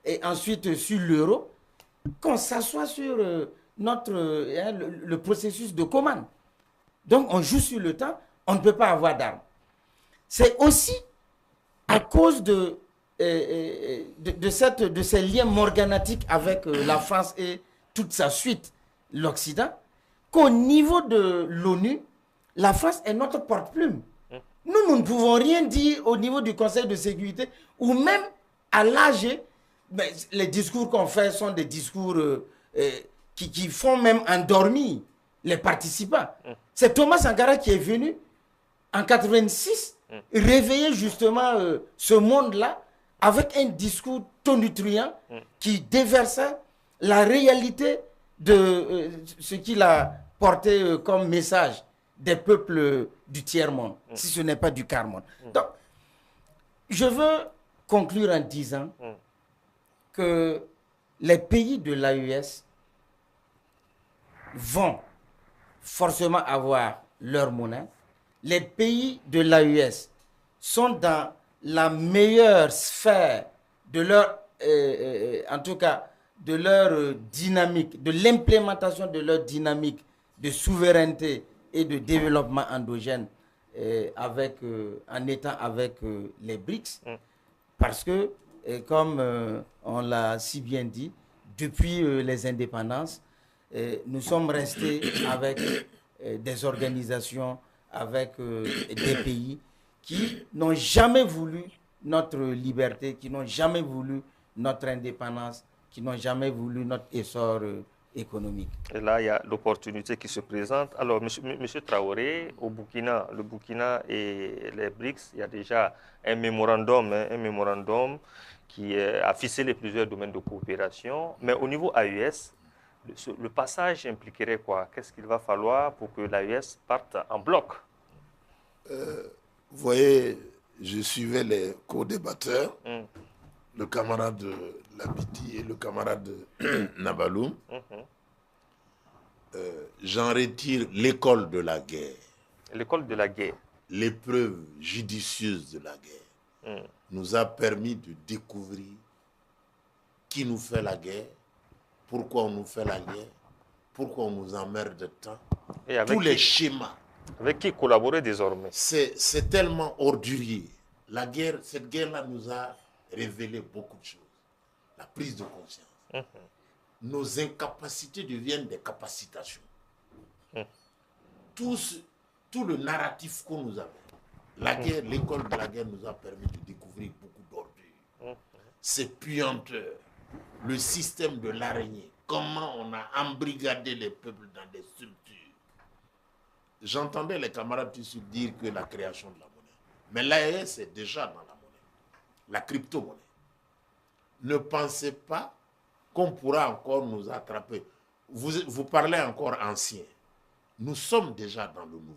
et ensuite sur l'euro, qu'on s'assoit sur le processus de commande. Donc on joue sur le temps, on ne peut pas avoir d'armes. C'est aussi à cause de ces liens morganatiques avec la France et toute sa suite, l'Occident, qu'au niveau de l'ONU, la France est notre porte-plume. Nous ne pouvons rien dire au niveau du Conseil de sécurité ou même à l'AG. Les discours qu'on fait sont des discours qui font même endormir les participants. C'est Thomas Sankara qui est venu en 86 réveiller justement ce monde-là avec un discours tonitruant qui déversait la réalité de ce qu'il a porté comme message des peuples du tiers-monde, si ce n'est pas du quart-monde. Donc, je veux conclure en disant que les pays de l'AES vont forcément avoir leur monnaie. Les pays de l'AES sont dans la meilleure sphère de leur, en tout cas, de leur dynamique, de l'implémentation de leur dynamique de souveraineté et de développement endogène en étant avec les BRICS. Parce que, comme on l'a si bien dit, depuis les indépendances, nous sommes restés avec des organisations, avec des pays qui n'ont jamais voulu notre liberté, qui n'ont jamais voulu notre indépendance, qui n'ont jamais voulu notre essor économique. Et là, il y a l'opportunité qui se présente. Alors, monsieur Traoré, au Burkina, le Burkina et les BRICS, il y a déjà un mémorandum qui a ficelé plusieurs domaines de coopération. Mais au niveau AES, le passage impliquerait quoi? Qu'est-ce qu'il va falloir pour que l'AES parte en bloc? Vous voyez, je suivais les co-débatteurs, le camarade Labiti et le camarade Nabaloum. J'en retire l'école de la guerre. L'école de la guerre. L'épreuve judicieuse de la guerre nous a permis de découvrir qui nous fait la guerre, pourquoi on nous fait la guerre, pourquoi on nous emmerde de temps, tous les schémas. Avec qui collaborer désormais? C'est tellement ordurier. La guerre, cette guerre-là nous a révélé beaucoup de choses. La prise de conscience. Nos incapacités deviennent des capacitations. Tout le narratif qu'on nous avait. La guerre, l'école de la guerre nous a permis de découvrir beaucoup d'ordures. Ces puanteurs, le système de l'araignée, comment on a embrigadé les peuples dans des structures. J'entendais les camarades tous dire que la création de la monnaie. Mais l'AES est déjà dans la monnaie, la crypto-monnaie. Ne pensez pas qu'on pourra encore nous attraper. Vous parlez encore ancien. Nous sommes déjà dans le nouveau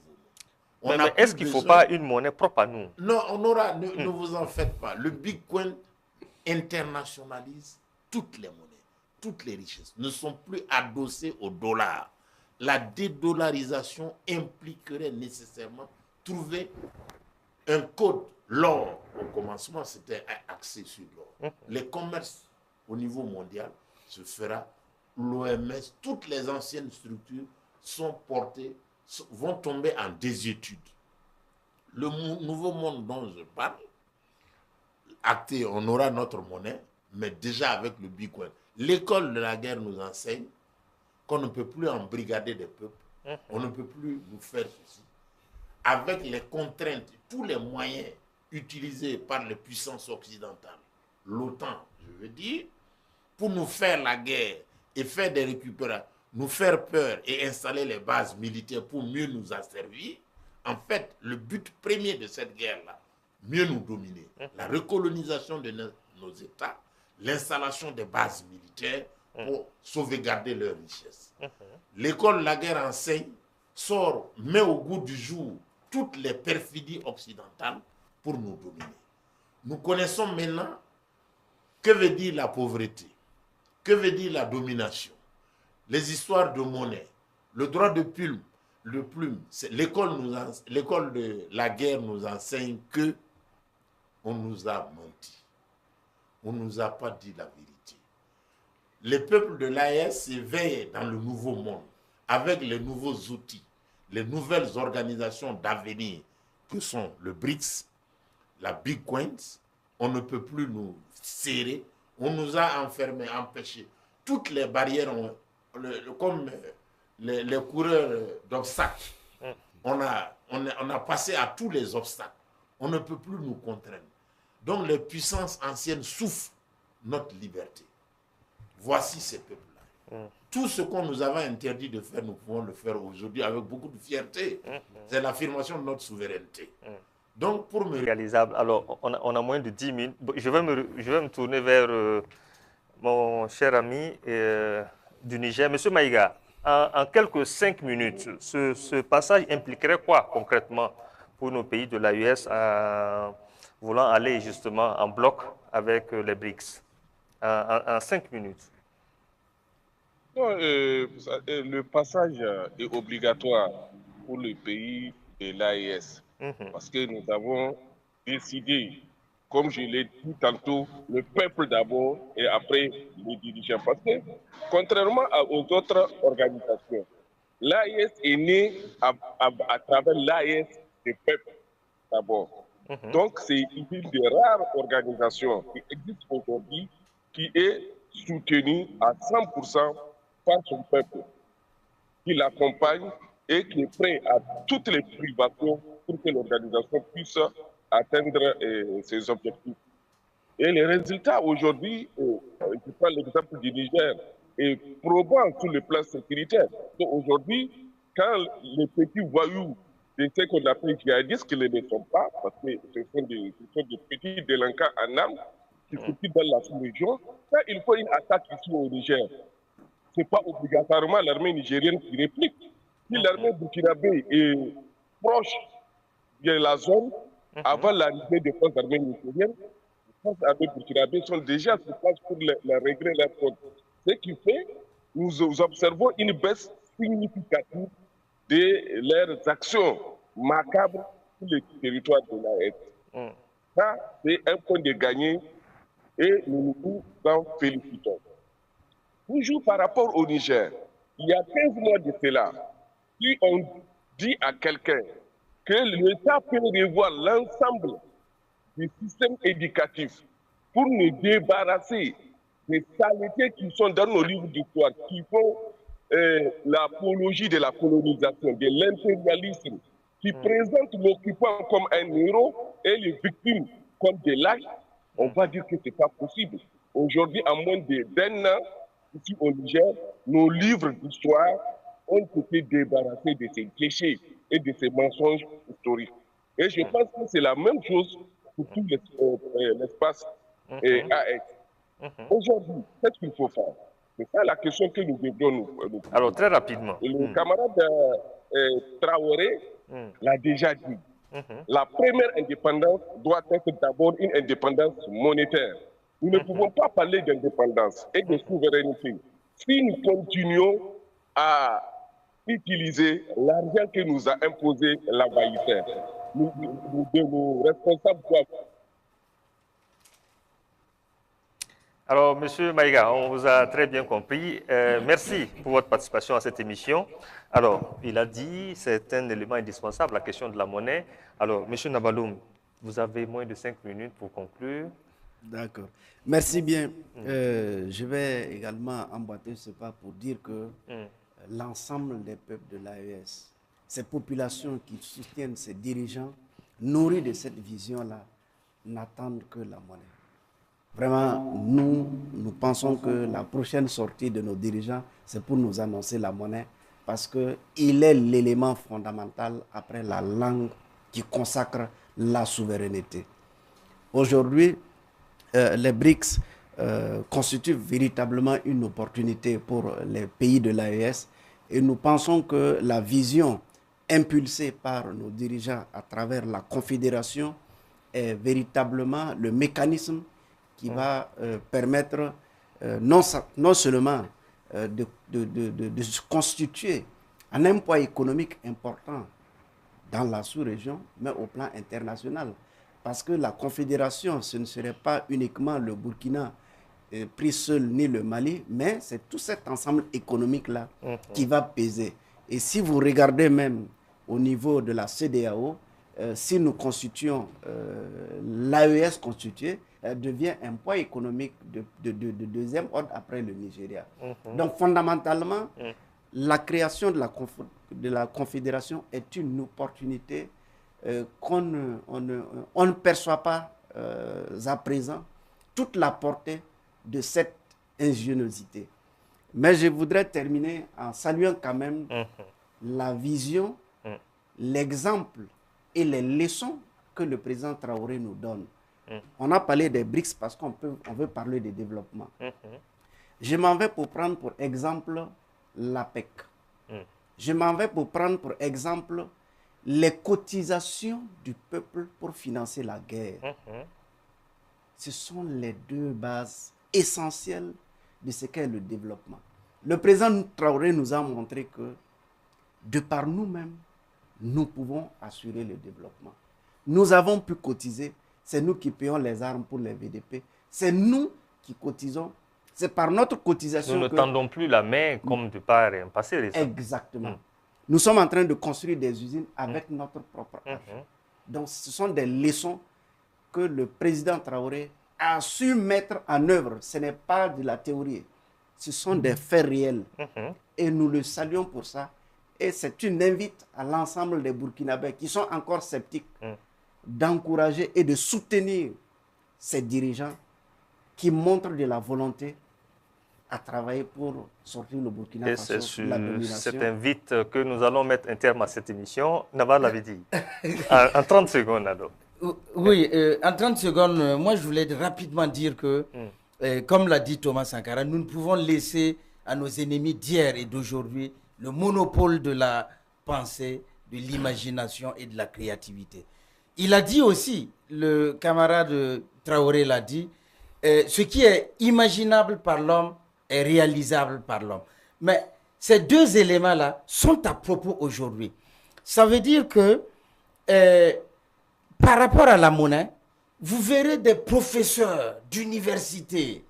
monde. Mais est-ce qu'il ne faut pas une monnaie propre à nous? Non, on aura, ne vous en faites pas. Le Bitcoin internationalise toutes les monnaies, toutes les richesses. Ne sont plus adossées au dollar. La dédollarisation impliquerait nécessairement trouver un code. L'or, au commencement, c'était axé sur l'or. Les commerces au niveau mondial se fera. L'OMS, toutes les anciennes structures vont tomber en désuétude. Le nouveau monde dont je parle, acté, on aura notre monnaie, mais déjà avec le Bitcoin. L'école de la guerre nous enseigne qu'on ne peut plus embrigader des peuples, on ne peut plus nous faire ceci. Avec les contraintes, tous les moyens utilisés par les puissances occidentales, l'OTAN, je veux dire, pour nous faire la guerre et faire des récupérations, nous faire peur et installer les bases militaires pour mieux nous asservir, en fait, le but premier de cette guerre-là, mieux nous dominer, la recolonisation de nos États, l'installation des bases militaires pour sauvegarder leurs richesses. L'école de la guerre enseigne, met au goût du jour toutes les perfidies occidentales pour nous dominer. Nous connaissons maintenant Que veut dire la pauvreté? Que veut dire la domination? Les histoires de monnaie, le droit de plume, l'école de la guerre nous enseigne que on nous a menti. On ne nous a pas dit la vérité. Les peuples de l'AES s'éveillent dans le nouveau monde avec les nouveaux outils, les nouvelles organisations d'avenir que sont le BRICS, la Big Coins. On ne peut plus nous serrer. On nous a enfermés, empêchés. Toutes les barrières, comme les coureurs d'obstacles, on a passé à tous les obstacles. On ne peut plus nous contraindre. Donc les puissances anciennes souffrent notre liberté. Voici ces peuples-là. Tout ce qu'on nous avait interdit de faire, nous pouvons le faire aujourd'hui avec beaucoup de fierté. C'est l'affirmation de notre souveraineté. Donc pour me... Réalisable. Alors, on a moins de 10 minutes. Je vais me tourner vers mon cher ami du Niger. Monsieur Maïga, en quelques 5 minutes, ce passage impliquerait quoi concrètement pour nos pays de l'AES voulant aller justement en bloc avec les BRICS en 5 minutes? Non, le passage est obligatoire pour le pays de l'AES parce que nous avons décidé, comme je l'ai dit tantôt, le peuple d'abord et après les dirigeants. Parce que contrairement aux autres organisations, l'AES est né à travers l'AES des peuples d'abord. Donc c'est une des rares organisations qui existe aujourd'hui qui est soutenue à 100% par son peuple, qui l'accompagne et qui est prêt à toutes les privations pour que l'organisation puisse atteindre ses objectifs. Et les résultats aujourd'hui, je prends l'exemple du Niger, est probant sur le plan sécuritaire. Donc aujourd'hui, quand les petits voyous de ce qu'on appelle djihadistes, qui ne le sont pas, parce que ce sont des petits délinquants en armes qui circulent dans la sous-région, quand il faut une attaque ici au Niger, ce n'est pas obligatoirement l'armée nigérienne qui réplique. Si l'armée burkinabé est proche de la zone, avant l'arrivée des forces armées nigériennes, les forces armées burkinabé sont déjà sur place pour régler leur compte. Ce qui fait que nous observons une baisse significative de leurs actions macabres sur le territoire de l'AES. Ça, c'est un point de gagné et nous nous en félicitons. Toujours par rapport au Niger, il y a 15 mois de cela, si on dit à quelqu'un que l'État peut revoir l'ensemble du système éducatif pour nous débarrasser des saletés qui sont dans nos livres d'histoire, qui font l'apologie de la colonisation, de l'impérialisme, qui présentent l'occupant comme un héros et les victimes comme des lâches, on va dire que ce n'est pas possible. Aujourd'hui, en moins d'un an, ici au Niger, nos livres d'histoire ont été débarrassés de ces clichés et de ces mensonges historiques. Et je pense que c'est la même chose pour tout l'espace AX. Aujourd'hui, qu'est-ce qu'il faut faire? C'est ça la question que nous devons nous poser. Alors, très rapidement. Le camarade Traoré l'a déjà dit. La première indépendance doit être d'abord une indépendance monétaire. Nous ne pouvons pas parler d'indépendance et de souveraineté si nous continuons à utiliser l'argent que nous a imposé l'envahisseur. Nos responsables doivent... Alors, Monsieur Maïga, on vous a très bien compris. Merci pour votre participation à cette émission. Alors, il a dit, c'est un élément indispensable, la question de la monnaie. Alors, Monsieur Nabaloum, vous avez moins de 5 minutes pour conclure. D'accord. Merci bien. Je vais également emboîter ce pas pour dire que l'ensemble des peuples de l'AES, ces populations qui soutiennent ces dirigeants, nourris de cette vision-là, n'attendent que la monnaie. Vraiment, nous pensons que la prochaine sortie de nos dirigeants, c'est pour nous annoncer la monnaie, parce qu'il est l'élément fondamental après la langue qui consacre la souveraineté. Aujourd'hui, les BRICS constituent véritablement une opportunité pour les pays de l'AES et nous pensons que la vision impulsée par nos dirigeants à travers la Confédération est véritablement le mécanisme qui va permettre non seulement de se constituer en un poids économique important dans la sous-région, mais au plan international. Parce que la Confédération, ce ne serait pas uniquement le Burkina pris seul, ni le Mali, mais c'est tout cet ensemble économique-là qui va peser. Et si vous regardez même au niveau de la CEDEAO, si nous constituons l'AES constituée, elle devient un poids économique de deuxième ordre après le Nigeria. Donc fondamentalement, la création de la Confédération est une opportunité qu'on ne perçoit pas à présent toute la portée de cette ingéniosité. Mais je voudrais terminer en saluant quand même la vision, l'exemple et les leçons que le président Traoré nous donne. On a parlé des BRICS parce qu'on veut parler de développement. Je m'en vais pour prendre pour exemple l'APEC. Je m'en vais pour prendre pour exemple les cotisations du peuple pour financer la guerre. Ce sont les deux bases essentielles de ce qu'est le développement. Le président Traoré nous a montré que, de par nous-mêmes, nous pouvons assurer le développement. Nous avons pu cotiser, c'est nous qui payons les armes pour les VDP, c'est nous qui cotisons, c'est par notre cotisation nous ne tendons plus la main comme de par un passé récent. Exactement. Nous sommes en train de construire des usines avec notre propre argent. Donc ce sont des leçons que le président Traoré a su mettre en œuvre. Ce n'est pas de la théorie, ce sont des faits réels. Et nous le saluons pour ça. Et c'est une invite à l'ensemble des Burkinabés qui sont encore sceptiques d'encourager et de soutenir ces dirigeants qui montrent de la volonté à travailler pour sortir le Burkina Faso et c'est de la domination. C'est invite que nous allons mettre un terme à cette émission. Naval l'avait dit. En 30 secondes, alors. Oui, en 30 secondes, moi je voulais rapidement dire que, comme l'a dit Thomas Sankara, nous ne pouvons laisser à nos ennemis d'hier et d'aujourd'hui le monopole de la pensée, de l'imagination et de la créativité. Il a dit aussi, le camarade Traoré l'a dit, ce qui est imaginable par l'homme est réalisable par l'homme. Mais ces deux éléments-là sont à propos aujourd'hui. Ça veut dire que par rapport à la monnaie, vous verrez des professeurs d'université,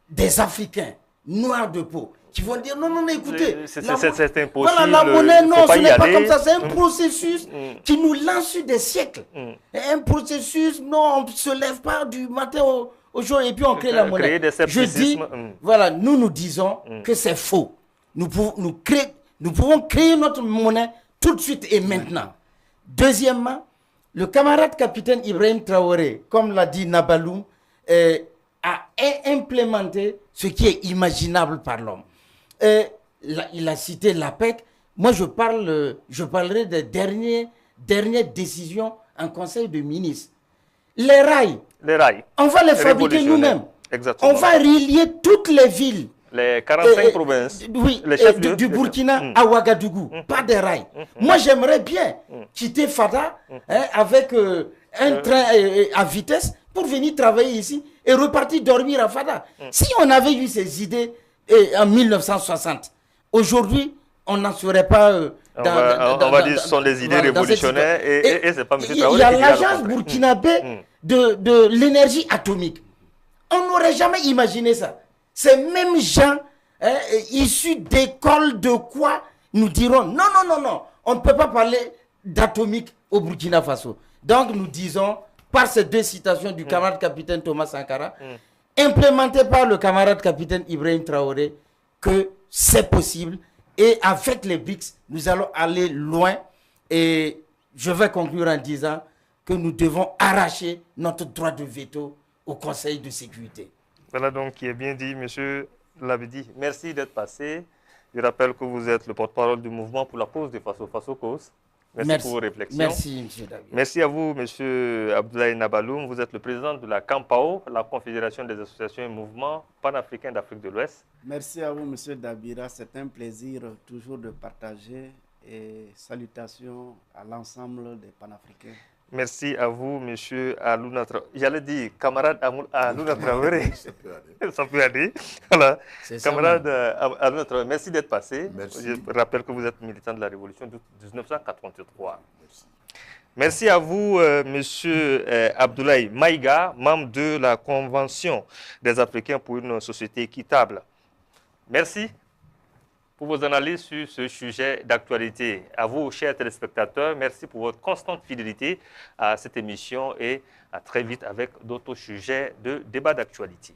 des Africains noirs de peau, qui vont dire non, écoutez, c'est impossible. Voilà, la monnaie, non, ce n'est pas comme ça. C'est un processus qui nous lance sur des siècles. Un processus, non, on ne se lève pas du matin au jour et puis on crée la monnaie. Je dis, voilà, nous disons que c'est faux. Nous pouvons créer notre monnaie tout de suite et maintenant. Deuxièmement, le camarade capitaine Ibrahim Traoré, comme l'a dit Nabaloum, a implémenté ce qui est imaginable par l'homme. Il a cité l'APEC. Moi, je parlerai des dernières décisions en conseil de ministres. Les rails, on va les fabriquer nous-mêmes. On va relier toutes les villes. Les 45 provinces. Oui, les chefs du Burkina à Ouagadougou, pas des rails. Moi, j'aimerais bien quitter Fada avec un train à vitesse pour venir travailler ici et repartir dormir à Fada. Si on avait eu ces idées en 1960, aujourd'hui, on n'en serait pas... on va dire que ce sont des idées révolutionnaires et c'est pas M. Traoré. Il y a l'agence burkinabé de l'énergie atomique. On n'aurait jamais imaginé ça. Ces mêmes gens issus d'écoles de quoi nous diront non, on ne peut pas parler d'atomique au Burkina Faso. Donc nous disons, par ces deux citations du camarade capitaine Thomas Sankara, implémentées par le camarade capitaine Ibrahim Traoré, que c'est possible. Et avec les BRICS, nous allons aller loin. Et je vais conclure en disant que nous devons arracher notre droit de veto au Conseil de sécurité. Voilà donc qui est bien dit, monsieur Labidi. Merci d'être passé. Je rappelle que vous êtes le porte-parole du mouvement pour la pause de Faso Cause. Merci pour vos réflexions. Merci, monsieur David. Merci à vous, monsieur Abdoulaye Nabaloum. Vous êtes le président de la CAMPAO, la Confédération des associations et mouvements panafricains d'Afrique de l'Ouest. Merci à vous, monsieur Dabira. C'est un plaisir toujours de partager et salutations à l'ensemble des panafricains. Merci à vous, monsieur Alouna Traoré. J'allais dire camarade Alouna Traoré. Ça peut aller. Ça peut aller. Voilà. C'est ça, Camarade Alouna Traoré, merci d'être passé. Merci. Je rappelle que vous êtes militant de la Révolution de 1983. Merci. Merci à vous, monsieur Abdoulaye Maïga, membre de la Convention des Africains pour une société équitable. Merci pour vos analyses sur ce sujet d'actualité. À vous, chers téléspectateurs, merci pour votre constante fidélité à cette émission et à très vite avec d'autres sujets de débat d'actualité.